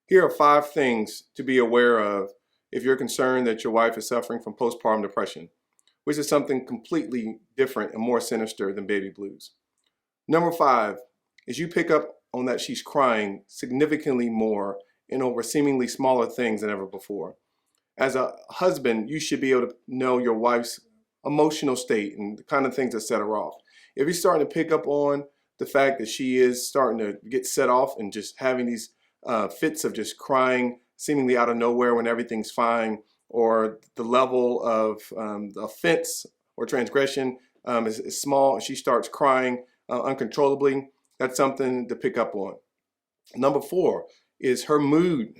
Here are 5 things to be aware of if you're concerned that your wife is suffering from postpartum depression, which is something completely different and more sinister than baby blues. Number 5 is you pick up on that she's crying significantly more and over seemingly smaller things than ever before. As a husband, you should be able to know your wife's emotional state and the kind of things that set her off. If you're starting to pick up on the fact that she is starting to get set off and just having these fits of just crying seemingly out of nowhere when everything's fine, or the level of the offense or transgression is small and she starts crying uncontrollably, that's something to pick up on. Number 4 is her mood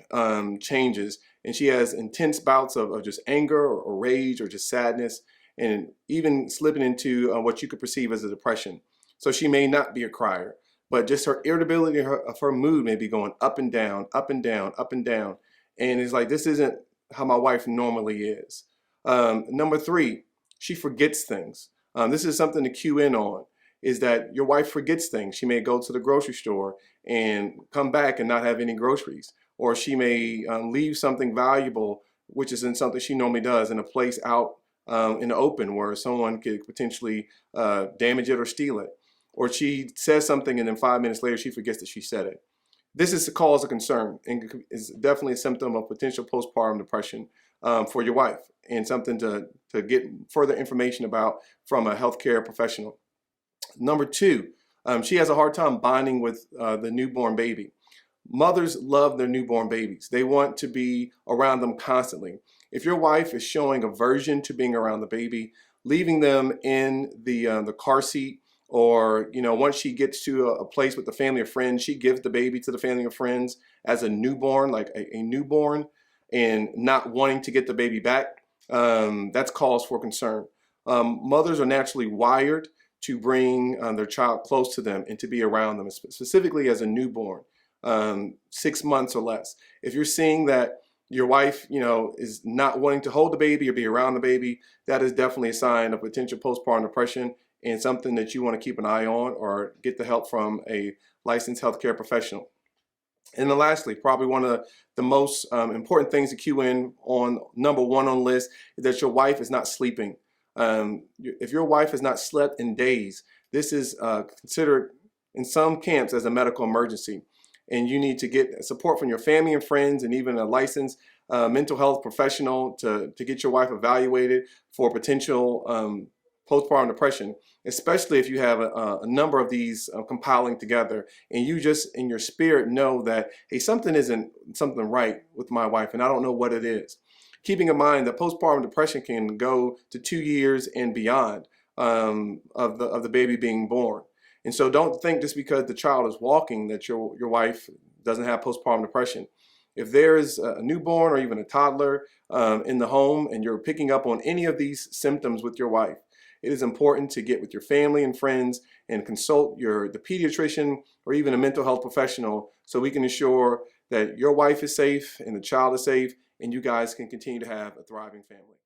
changes and she has intense bouts of just anger or rage or just sadness, and even slipping into what you could perceive as a depression. So she may not be a crier, but just her irritability of her mood may be going up and down, up and down, up and down. And it's like, this isn't how my wife normally is. Number 3, she forgets things. This is something to cue in on, is that your wife forgets things. She may go to the grocery store and come back and not have any groceries. Or she may leave something valuable, which is in something she normally does, in a place out in the open where someone could potentially damage it or steal it. Or she says something and then 5 minutes later she forgets that she said it. This is a cause of concern and is definitely a symptom of potential postpartum depression for your wife, and something to get further information about from a healthcare professional. Number 2, she has a hard time bonding with the newborn baby. Mothers love their newborn babies. They want to be around them constantly. If your wife is showing aversion to being around the baby, leaving them in the car seat, or once she gets to a place with the family of friends, she gives the baby to the family of friends as a newborn, like a newborn, and not wanting to get the baby back, that's cause for concern. Mothers are naturally wired to bring their child close to them and to be around them, specifically as a newborn, 6 months or less. If you're seeing that your wife, is not wanting to hold the baby or be around the baby, that is definitely a sign of potential postpartum depression, and something that you want to keep an eye on or get the help from a licensed healthcare professional. And then lastly, probably one of the most important things to cue in on, number 1 on the list, is that your wife is not sleeping. If your wife has not slept in days, this is considered in some camps as a medical emergency. And you need to get support from your family and friends, and even a licensed mental health professional to get your wife evaluated for potential postpartum depression, especially if you have a number of these compiling together, and you just in your spirit know that, hey, something isn't right with my wife and I don't know what it is. Keeping in mind that postpartum depression can go to 2 years and beyond of the baby being born. And so don't think just because the child is walking that your wife doesn't have postpartum depression. If there is a newborn or even a toddler in the home and you're picking up on any of these symptoms with your wife, it is important to get with your family and friends and consult the pediatrician or even a mental health professional, so we can ensure that your wife is safe and the child is safe and you guys can continue to have a thriving family.